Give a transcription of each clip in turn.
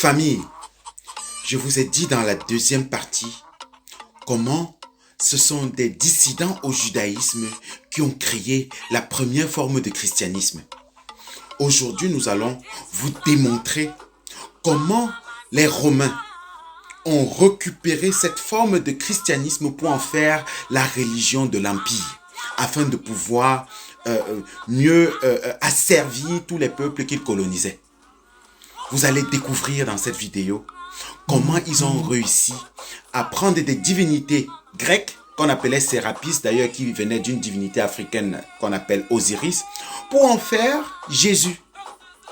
Famille, je vous ai dit dans la deuxième partie comment ce sont des dissidents au judaïsme qui ont créé la première forme de christianisme. Aujourd'hui, nous allons vous démontrer comment les Romains ont récupéré cette forme de christianisme pour en faire la religion de l'Empire, afin de pouvoir mieux asservir tous les peuples qu'ils colonisaient. Vous allez découvrir dans cette vidéo comment ils ont réussi à prendre des divinités grecques qu'on appelait Sérapis, d'ailleurs qui venaient d'une divinité africaine qu'on appelle Osiris, pour en faire Jésus.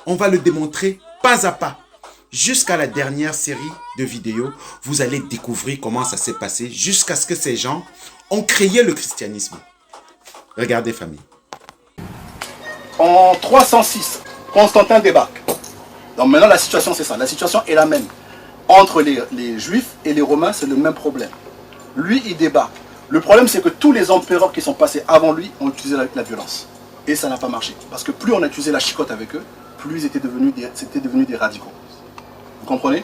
On va le démontrer pas à pas. Jusqu'à la dernière série de vidéos, vous allez découvrir comment ça s'est passé jusqu'à ce que ces gens ont créé le christianisme. Regardez, famille. En 306, Constantin débarque. Donc maintenant la situation c'est ça, la situation est la même. Entre les Juifs et les Romains, c'est le même problème. Lui, il débarque. Le problème, c'est que tous les empereurs qui sont passés avant lui ont utilisé la violence. Et ça n'a pas marché. Parce que plus on a utilisé la chicotte avec eux, plus ils étaient devenus des radicaux. Vous comprenez?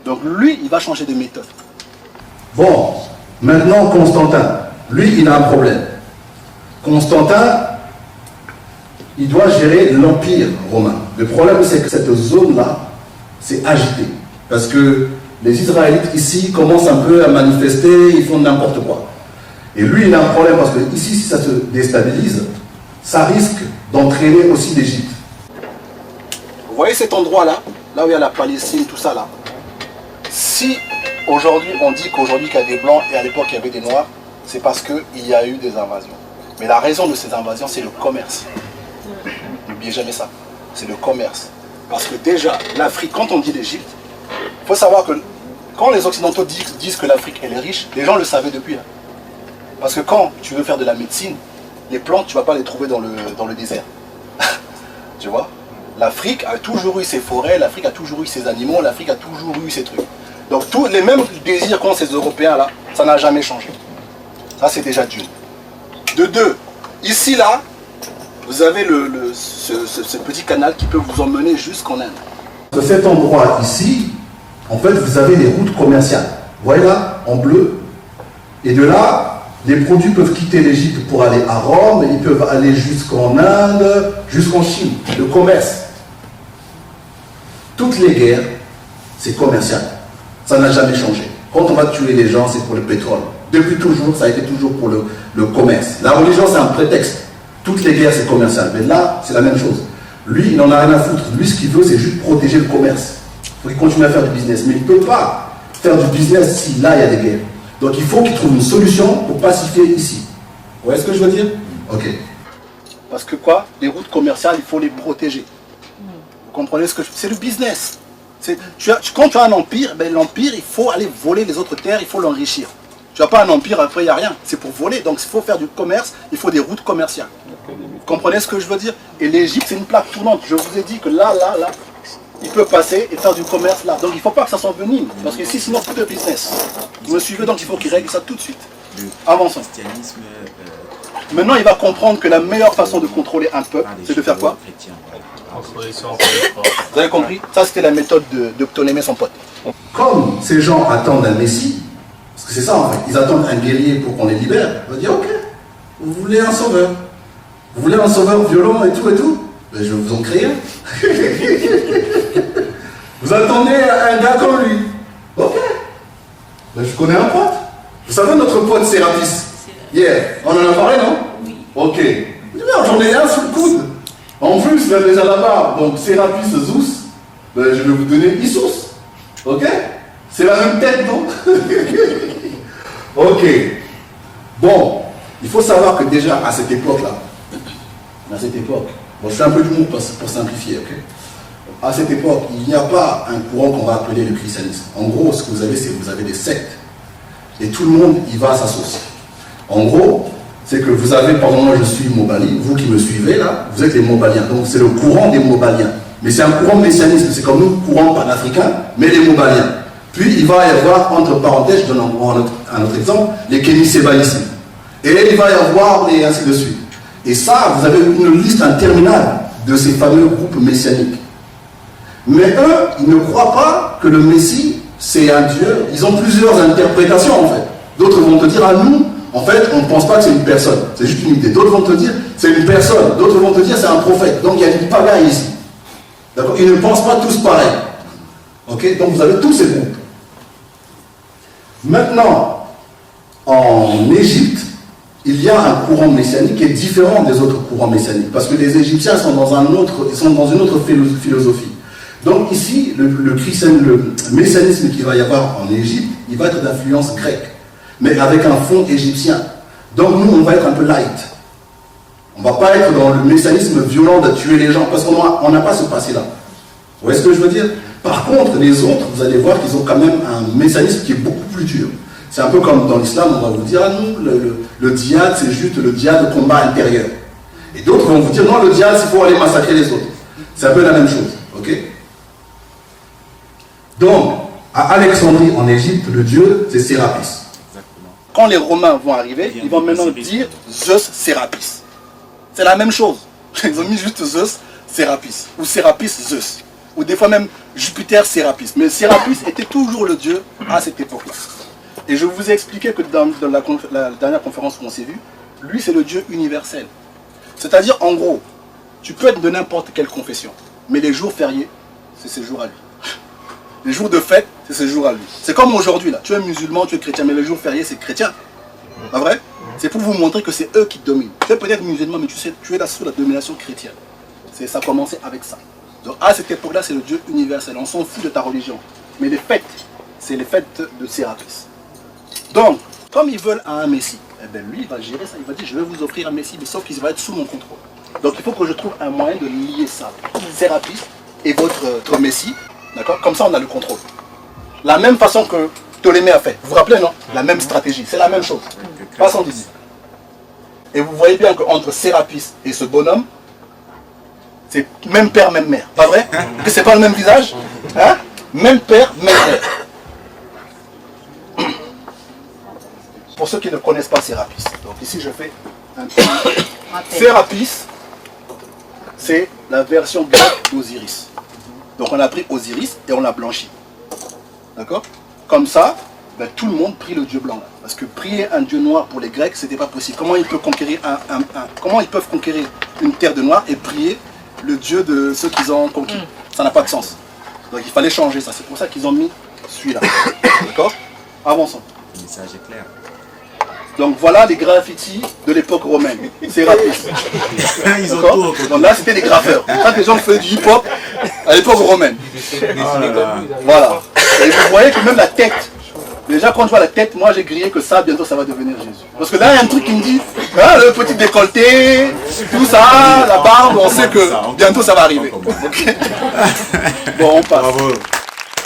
Donc lui, il va changer de méthode. Bon, maintenant Constantin, lui, il a un problème. Constantin, il doit gérer l'Empire romain. Le problème, c'est que cette zone-là, c'est agité. Parce que les Israélites ici commencent un peu à manifester, ils font n'importe quoi. Et lui, il a un problème parce que ici, si ça se déstabilise, ça risque d'entraîner aussi l'Égypte. Vous voyez cet endroit-là, là où il y a la Palestine, tout ça là. Si aujourd'hui on dit qu'aujourd'hui qu'il y a des blancs et à l'époque il y avait des noirs, c'est parce qu'il y a eu des invasions. Mais la raison de ces invasions, c'est le commerce. N'oubliez jamais ça. C'est le commerce. Parce que déjà, l'Afrique, quand on dit l'Égypte, il faut savoir que quand les Occidentaux disent que l'Afrique elle est riche, les gens le savaient depuis. Parce que quand tu veux faire de la médecine, les plantes, tu ne vas pas les trouver dans le désert. Tu vois? L'Afrique a toujours eu ses forêts, l'Afrique a toujours eu ses animaux, l'Afrique a toujours eu ses trucs. Donc tous les mêmes désirs qu'ont ces Européens là, ça n'a jamais changé. Ça c'est déjà d'une. De deux, ici là, vous avez ce petit canal qui peut vous emmener jusqu'en Inde. De cet endroit ici, en fait, vous avez des routes commerciales. Vous voyez là, en bleu. Et de là, les produits peuvent quitter l'Égypte pour aller à Rome, ils peuvent aller jusqu'en Inde, jusqu'en Chine. Le commerce. Toutes les guerres, c'est commercial. Ça n'a jamais changé. Quand on va tuer les gens, c'est pour le pétrole. Depuis toujours, ça a été toujours pour le commerce. La religion, c'est un prétexte. Toutes les guerres, c'est commercial. Mais là, c'est la même chose. Lui, il n'en a rien à foutre. Lui, ce qu'il veut, c'est juste protéger le commerce. Il faut qu'il continue à faire du business. Mais il ne peut pas faire du business si là, il y a des guerres. Donc, il faut qu'il trouve une solution pour pacifier ici. Vous voyez ce que je veux dire? Ok. Parce que quoi? Les routes commerciales, il faut les protéger. Vous comprenez ce que c'est le business. Quand tu as un empire, ben, l'empire, il faut aller voler les autres terres, il faut l'enrichir. Tu n'as pas un empire, après il n'y a rien. C'est pour voler. Donc, il faut faire du commerce, il faut des routes commerciales. Vous comprenez ce que je veux dire? Et l'Égypte, c'est une plaque tournante. Je vous ai dit que là, il peut passer et faire du commerce là. Donc, il ne faut pas que ça soit venu. Parce que sinon, tout est business. Vous me suivez? Donc, il faut qu'il règle ça tout de suite. Avançons. Maintenant, il va comprendre que la meilleure façon de contrôler un peuple, c'est de faire quoi? Vous avez compris? Ça, c'était la méthode de Ptolémée, son pote. Comme ces gens attendent un messie, parce que c'est ça en fait, ils attendent un guerrier pour qu'on les libère, on va dire ok, vous voulez un sauveur? Vous voulez un sauveur violent et tout? Ben, je vais vous en créer un. Vous attendez un gars comme lui? Ok. Ben, je connais un pote. Vous savez notre pote Sérapis? Yeah. On en a parlé, non? Oui. Ok. J'en ai un sous le coude. En plus, il a déjà la barbe. Donc Sérapis Zeus, ben, je vais vous donner Issus. Ok? C'est la même tête, non? Ok. Bon, il faut savoir que déjà à cette époque-là, bon, je fais un peu d'humour pour simplifier, ok? À cette époque, il n'y a pas un courant qu'on va appeler le christianisme. En gros, ce que vous avez, c'est que vous avez des sectes. Et tout le monde y va à sa sauce. En gros, c'est que vous avez, par exemple, moi je suis Mobali, vous qui me suivez là, vous êtes les Mobaliens. Donc c'est le courant des Mobaliens. Mais c'est un courant messianisme, c'est comme nous, courant panafricain, mais les Mobaliens. Puis il va y avoir, entre parenthèses, je donne un autre exemple, les kénisébaïsmes. Et il va y avoir, et ainsi de suite. Et ça, vous avez une liste interminable de ces fameux groupes messianiques. Mais eux, ils ne croient pas que le Messie, c'est un Dieu. Ils ont plusieurs interprétations en fait. D'autres vont te dire, à nous, en fait, on ne pense pas que c'est une personne. C'est juste une idée. D'autres vont te dire, c'est une personne. D'autres vont te dire, c'est un prophète. Donc il y a une pagaille ici. D'accord? Ils ne pensent pas tous pareil. Ok? Donc vous avez tous ces groupes. Maintenant, en Égypte, il y a un courant messianique qui est différent des autres courants messianiques. Parce que les Égyptiens sont dans une autre philosophie. Donc ici, le messianisme qu'il va y avoir en Égypte, il va être d'influence grecque, mais avec un fond égyptien. Donc nous, on va être un peu light. On ne va pas être dans le messianisme violent de tuer les gens, parce qu'on n'a pas ce passé-là. Vous voyez ce que je veux dire? Par contre, les autres, vous allez voir qu'ils ont quand même un messianisme qui est beaucoup plus dur. C'est un peu comme dans l'islam, on va vous dire, ah non, le djihad, c'est juste le djihad de combat intérieur. Et d'autres vont vous dire, non, le djihad, c'est pour aller massacrer les autres. C'est un peu la même chose, ok? Donc, à Alexandrie, en Égypte, le dieu, c'est Sérapis. Quand les Romains vont arriver, ils vont maintenant dire Zeus Sérapis. C'est la même chose. Ils ont mis juste Zeus Sérapis. Ou Sérapis Zeus. Ou des fois même Jupiter Sérapis. Mais Sérapis était toujours le dieu à cette époque-là. Et je vous ai expliqué que dans la dernière conférence où on s'est vu, lui c'est le dieu universel. C'est-à-dire, en gros, tu peux être de n'importe quelle confession. Mais les jours fériés, c'est ses jours à lui. Les jours de fête, c'est ses jours à lui. C'est comme aujourd'hui, là. Tu es musulman, tu es chrétien, mais les jours fériés, c'est chrétien. Pas vrai? C'est pour vous montrer que c'est eux qui dominent. Tu es peut-être musulman, mais tu sais, tu es là sous la domination chrétienne. Ça a commencé avec ça. Donc à cette époque-là, c'est le Dieu universel. On s'en fout de ta religion. Mais les fêtes, c'est les fêtes de Sérapis. Donc, comme ils veulent un Messie, eh bien lui, il va gérer ça. Il va dire, je vais vous offrir un Messie, mais sauf qu'il va être sous mon contrôle. Donc il faut que je trouve un moyen de lier ça. Sérapis et votre Messie. D'accord? Comme ça, on a le contrôle. La même façon que Ptolémée a fait. Vous vous rappelez, non? La même stratégie. C'est la même chose. Pas sans dire. Et vous voyez bien qu'entre Sérapis et ce bonhomme, c'est même père, même mère. Pas vrai? Que c'est pas le même visage? Hein? Même père, même mère. Pour ceux qui ne connaissent pas Sérapis. Donc ici, je fais un petit... Sérapis, c'est la version grecque d'Osiris. Donc on a pris Osiris et on l'a blanchi. D'accord? Comme ça, ben, tout le monde prie le dieu blanc. Parce que prier un dieu noir pour les Grecs, c'était pas possible. Comment ils peuvent conquérir comment ils peuvent conquérir une terre de noir et prier le dieu de ceux qu'ils ont conquis? Ça n'a pas de sens. Donc il fallait changer ça. C'est pour ça qu'ils ont mis celui-là. D'accord? Avançons. Le message est clair. Donc voilà les graffitis de l'époque romaine. Sérapis. Ils ont tout. Donc là c'était des graffeurs. Quand les gens faisaient du hip-hop à l'époque romaine. Voilà. Et vous voyez que même la tête. Déjà quand je vois la tête, moi j'ai grillé que ça, bientôt ça va devenir Jésus. Parce que là il y a un truc qui me dit, ah, le petit décolleté, tout ça, la barbe, on sait que bientôt ça va arriver. Okay. Bon, on passe. Bravo.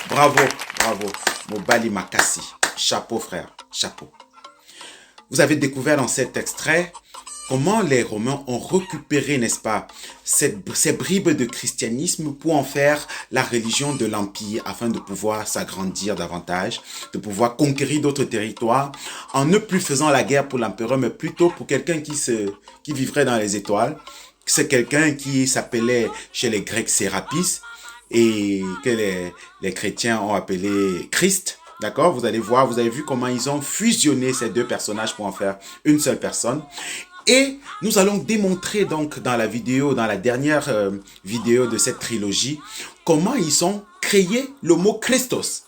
Bravo. Bravo. Mobali Makassi. Chapeau frère. Chapeau. Vous avez découvert dans cet extrait comment les Romains ont récupéré, n'est-ce pas, ces bribes de christianisme pour en faire la religion de l'Empire afin de pouvoir s'agrandir davantage, de pouvoir conquérir d'autres territoires en ne plus faisant la guerre pour l'empereur, mais plutôt pour quelqu'un qui vivrait dans les étoiles. C'est quelqu'un qui s'appelait chez les Grecs Sérapis et que les chrétiens ont appelé Christ. D'accord? Vous allez voir, vous avez vu comment ils ont fusionné ces deux personnages pour en faire une seule personne. Et nous allons démontrer donc dans la vidéo, dans la dernière vidéo de cette trilogie, comment ils ont créé le mot Christos,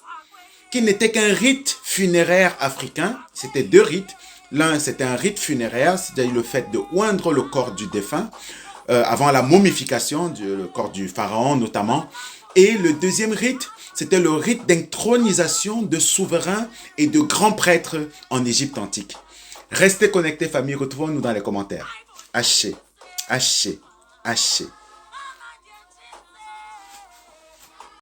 qui n'était qu'un rite funéraire africain. C'était deux rites. L'un, c'était un rite funéraire, c'est-à-dire le fait de oindre le corps du défunt, avant la momification, le corps du pharaon notamment. Et le deuxième rite, c'était le rite d'intronisation de souverains et de grands prêtres en Égypte antique. Restez connectés, famille. Retrouvons-nous dans les commentaires. Haché, haché, haché.